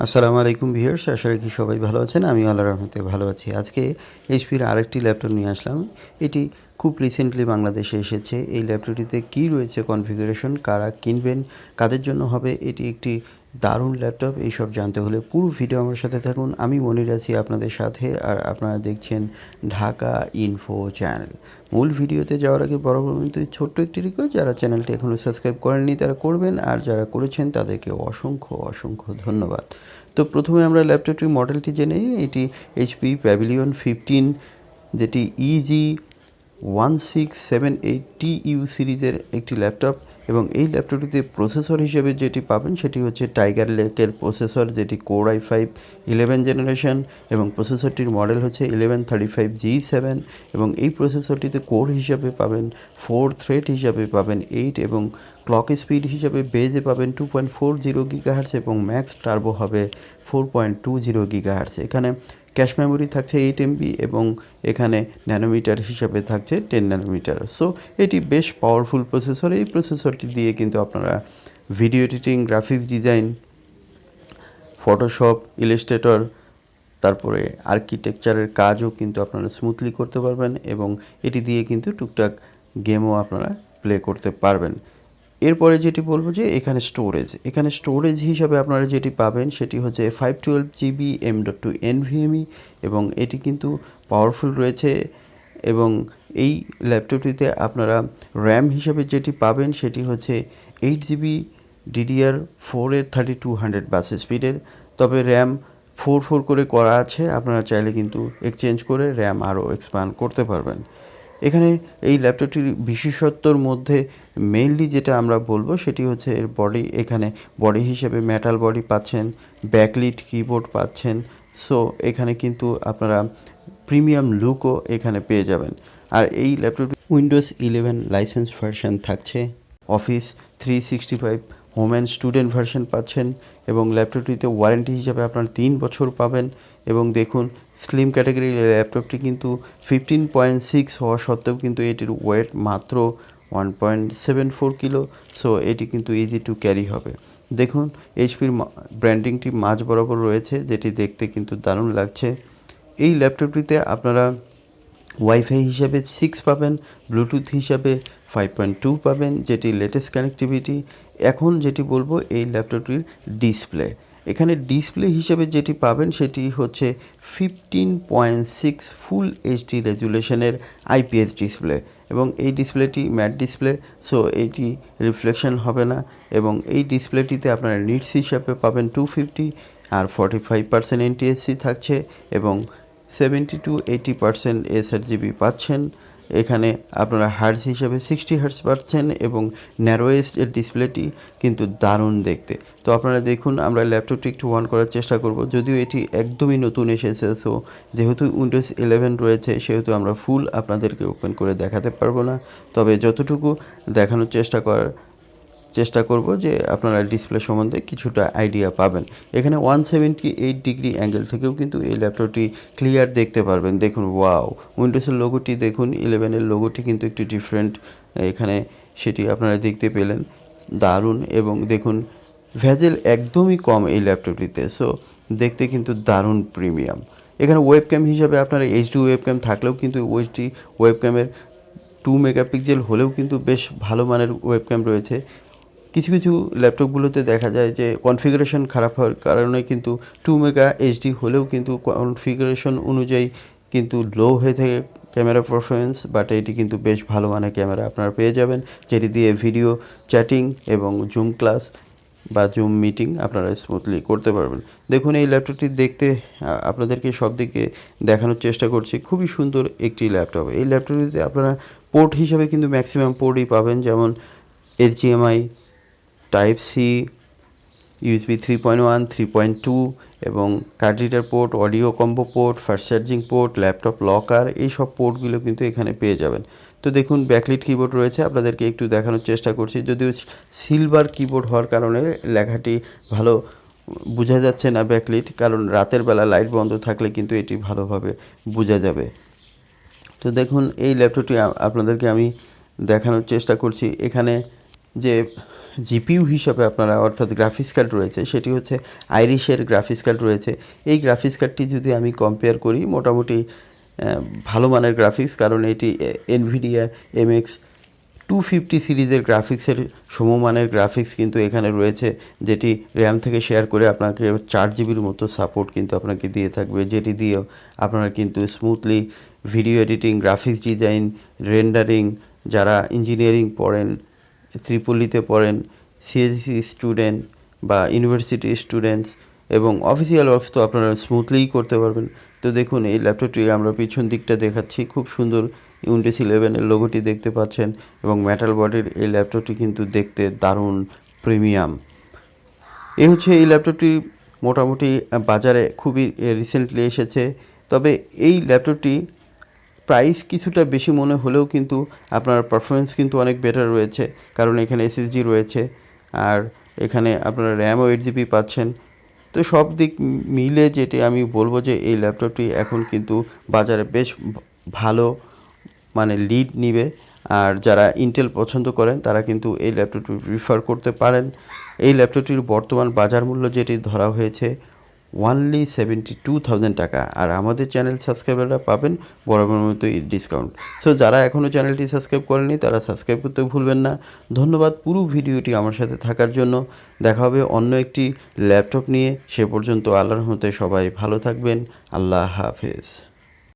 আসসালামু আলাইকুম ভিউয়ার্স, আশা রাখি সবাই ভালো আছেন। আমি আল্লাহর রহমতে ভালো আছি। আজকে এইচপির আরেকটি ল্যাপটপ নিয়ে আসলাম। এটি খুব রিসেন্টলি বাংলাদেশে এসেছে। এই ল্যাপটপটিতে কী রয়েছে কনফিগারেশন, কারা কিনবেন, কাদের জন্য হবে, এটি একটি দারুণ ল্যাপটপ। এইসব জানতে হলে পুরো ভিডিও আমার সাথে থাকুন। আমি মনির আছি আপনাদের সাথে, আর আপনারা দেখছেন ঢাকা ইনফো চ্যানেল। মূল ভিডিওতে যাওয়ার আগে বরাবর কিন্তু ছোট্ট একটি রিকোয়েস্ট, যারা চ্যানেলটি এখনও সাবস্ক্রাইব করেননি তারা করবেন, আর যারা করেছেন তাদেরকে অসংখ্য অসংখ্য ধন্যবাদ। তো প্রথমে আমরা ল্যাপটপটির মডেলটি জেনে নিই। এটি এইচপি প্যাভিলিয়ন 15, যেটি eg1678tu সিরিজের একটি ল্যাপটপ, এবং এই ল্যাপটপটিতে প্রসেসর হিসেবে যেটি পাবেন সেটি হচ্ছে টাইগার লেকের প্রসেসর, যেটি কোর i5 11 জেনারেশন, এবং প্রসেসরটির মডেল হচ্ছে 1135G7, এবং এই প্রসেসরটিতে কোর হিসাবে পাবেন 4 থ্রেড হিসাবে পাবেন 8, এবং ক্লক স্পিড হিসাবে বেজে পাবেন 2.40 GHz, এবং ম্যাক্স টার্বো হবে 4.20 GHz। এখানে ক্যাশ মেমোরি থাকছে 8 MB, এবং এখানে ন্যানোমিটার হিসাবে থাকছে 10 ন্যানোমিটার। সো এটি বেশ পাওয়ারফুল প্রসেসর। এই প্রসেসরটি দিয়ে কিন্তু আপনারা video editing, graphics design, Photoshop, Illustrator, তারপরে আর্কিটেকচারের কাজও কিন্তু আপনারা স্মুথলি করতে পারবেন, এবং এটি দিয়ে কিন্তু টুকটাক গেমও আপনারা প্লে করতে পারবেন। এরপরে যেটি বলবো যে এখানে স্টোরেজ হিসাবে আপনারা যেটি পাবেন সেটি হচ্ছে 512GB M.2 NVMe, এবং এটি কিন্তু পাওয়ারফুল রয়েছে। এবং এই ল্যাপটপটিতে আপনারা র্যাম হিসাবে যেটি পাবেন সেটি হচ্ছে 8GB DDR4 এর 3200 বাস স্পিডের। তবে র্যাম 4 করে করা আছে, আপনারা চাইলে কিন্তু এক্সচেঞ্জ করে র্যাম আরও এক্সপ্যান্ড করতে পারবেন। এখানে এই ল্যাপটপটির বিশেষত্বর মধ্যে মেইনলি যেটা আমরা বলবো সেটি হচ্ছে এর বডি। এখানে বডি হিসেবে মেটাল বডি পাচ্ছেন, ব্যাকলিট কিবোর্ড পাচ্ছেন। সো এখানে কিন্তু আপনারা প্রিমিয়াম লুকও এখানে পেয়ে যাবেন। আর এই ল্যাপটপটি উইন্ডোজ 11 লাইসেন্স ভার্সন থাকছে, office 365 home and student version পাচ্ছেন, এবং ল্যাপটপটিতে ওয়ারেন্টি হিসাবে আপনারা 3 বছর পাবেন। এবং দেখুন, স্লিম ক্যাটাগরির ল্যাপটপটি কিন্তু 15.6 হওয়া সত্ত্বেও কিন্তু এটির ওয়েট মাত্র 1.74 কিলো। সো এটি কিন্তু ইজি টু ক্যারি হবে। দেখুন, এইচপির ব্র্যান্ডিংটি মাঝ বরাবর রয়েছে, যেটি দেখতে কিন্তু দারুণ লাগছে। এই ল্যাপটপটিতে আপনারা ওয়াইফাই হিসাবে 6 পাবেন, ব্লুটুথ হিসাবে 5.2 পাবেন, যেটি লেটেস্ট কানেক্টিভিটি। এখন যেটি বলবো এই ল্যাপটপটির ডিসপ্লে। এখানে ডিসপ্লে হিসেবে যেটি পাবেন সেটি হচ্ছে 15.6 ফুল এইচডি রেজুলেশনের IPS ডিসপ্লে, এবং এই ডিসপ্লেটি ম্যাট ডিসপ্লে। সো এটি রিফ্লেকশন হবে না, এবং এই ডিসপ্লেটিতে আপনারা নিটস হিসাবে পাবেন 250, আর 45% NTSC থাকছে, এবং 70-80% sRGB পাচ্ছেন। এখানে আপনারা হার্টজ হিসাবে 60 হার্টজ পাচ্ছেন, এবং ন্যারোয়েস্ট এর ডিসপ্লেটি কিন্তু দারুণ দেখতে। তো আপনারা দেখুন, আমরা ল্যাপটপটি একটু অন করার চেষ্টা করব, যদিও এটি একদমই নতুন এসেছে। সো যেহেতু উইন্ডোজ 11 রয়েছে সেহেতু আমরা ফুল আপনাদেরকে ওপেন করে দেখাতে পারবো না, তবে যতটুকু দেখানোর চেষ্টা করব যে আপনারা ডিসপ্লে সম্বন্ধে কিছুটা আইডিয়া পাবেন। এখানে 178 ডিগ্রি অ্যাঙ্গেল থেকেও কিন্তু এই ল্যাপটপটি ক্লিয়ার দেখতে পারবেন। দেখুন, ওয়াও, উইন্ডোজের লোগোটি দেখুন, 11-এর লোগোটি কিন্তু একটু ডিফারেন্ট এখানে, সেটি আপনারা দেখতে পেলেন, দারুণ। এবং দেখুন, ভেজেল একদমই কম এই ল্যাপটপটিতে। সো দেখতে কিন্তু দারুণ প্রিমিয়াম। এখানে ওয়েবক্যাম হিসাবে আপনারা HD ওয়েবক্যাম থাকলেও কিন্তু ওয়েবক্যামের 2 মেগাপিক্সেল হলেও কিন্তু বেশ ভালো মানের ওয়েবক্যাম রয়েছে। কিছু কিছু ল্যাপটপগুলোতে দেখা যায় যে কনফিগারেশন খারাপ হওয়ার কারণে কিন্তু 2 মেগা HD হলেও কিন্তু কনফিগারেশন অনুযায়ী কিন্তু লো হয়ে থাকে ক্যামেরা পারফরমেন্স। বাট এটি কিন্তু বেশ ভালো মানের ক্যামেরা আপনারা পেয়ে যাবেন, যেটি দিয়ে ভিডিও চ্যাটিং এবং জুম ক্লাস বা জুম মিটিং আপনারা স্মুথলি করতে পারবেন। দেখুন, এই ল্যাপটপটি দেখতে আপনাদেরকে সব দিকে দেখানোর চেষ্টা করছি। খুবই সুন্দর একটি ল্যাপটপ। এই ল্যাপটপটিতে আপনারা পোর্ট হিসাবে কিন্তু ম্যাক্সিমাম পোর্টই পাবেন, যেমন HDMI, Type-C, USB 3.1, 3.2, এবং card reader port, audio combo port, fast charging port, laptop locker, এই সব পোর্টগুলো কিন্তু এখানে পেয়ে যাবেন। তো দেখুন, ব্যাকলিট কিবোর্ড রয়েছে, আপনাদেরকে একটু দেখানোর চেষ্টা করছি। যদিও সিলভার কিবোর্ড হওয়ার কারণে লেখাটি ভালো বোঝা যাচ্ছে না ব্যাকলিট, কারণ রাতের বেলা লাইট বন্ধ থাকলে কিন্তু এটি ভালোভাবে বোঝা যাবে। তো দেখুন, এই ল্যাপটপটি আপনাদেরকে আমি দেখানোর চেষ্টা করছি। এখানে যে জিপিইউ হিসাবে আপনারা অর্থাৎ গ্রাফিক্স কার্ড রয়েছে সেটি হচ্ছে আইরিশের গ্রাফিক্স কার্ড রয়েছে। এই গ্রাফিক্স কার্ডটি যদি আমি কম্পেয়ার করি মোটামুটি ভালো মানের গ্রাফিক্স, কারণ এটি এনভিডিয়া MX250 সিরিজের গ্রাফিক্সের সমমানের গ্রাফিক্স কিন্তু এখানে রয়েছে, যেটি র্যাম থেকে শেয়ার করে আপনাকে 4 জিবির মতো সাপোর্ট কিন্তু আপনাকে দিয়ে থাকবে, যেটি দিয়েও আপনারা কিন্তু smoothly video editing, graphics design, rendering, যারা ইঞ্জিনিয়ারিং পড়েন, ত্রিপল্লিতে পড়েন, সিএসসি স্টুডেন্ট বা ইউনিভার্সিটি স্টুডেন্টস এবং অফিসিয়াল ওয়ার্কস তো আপনারা স্মুথলিই করতে পারবেন। তো দেখুন এই ল্যাপটপটি আমরা পিছন দিকটা দেখাচ্ছি, খুব সুন্দর উইন্ডোজ 11-এর লোগোটি দেখতে পাচ্ছেন এবং মেটাল বডির এই ল্যাপটপটি কিন্তু দেখতে দারুণ প্রিমিয়াম। এই হচ্ছে এই ল্যাপটপটি মোটামুটি বাজারে খুবই রিসেন্টলি এসেছে। তবে এই ল্যাপটপটি প্রাইস কিছুটা বেশি মনে হলেও কিন্তু আপনার পারফরমেন্স কিন্তু অনেক বেটার রয়েছে, কারণ এখানে এসএসডি রয়েছে আর এখানে আপনারা র্যামও 8 GB পাচ্ছেন। তো সব দিক মিলে যেটি আমি বলবো যে এই ল্যাপটপটি এখন কিন্তু বাজারে বেশ ভালো মানে লিড নিবে, আর যারা ইন্টেল পছন্দ করেন তারা কিন্তু এই ল্যাপটপটি প্রিফার করতে পারেন। এই ল্যাপটপটির বর্তমান বাজার মূল্য যেটি ধরা হয়েছে অনলি 72,000 টাকা, আর আমাদের চ্যানেল সাবস্ক্রাইবাররা পাবেন বরাবর মতোই ডিসকাউন্ট। সো যারা এখনও চ্যানেলটি সাবস্ক্রাইব করেনি তারা সাবস্ক্রাইব করতে ভুলবেন না। ধন্যবাদ পুরো ভিডিওটি আমার সাথে থাকার জন্য। দেখা হবে অন্য একটি ল্যাপটপ নিয়ে, সে পর্যন্ত আল্লাহর রহমতে সবাই ভালো থাকবেন। আল্লাহ হাফেজ।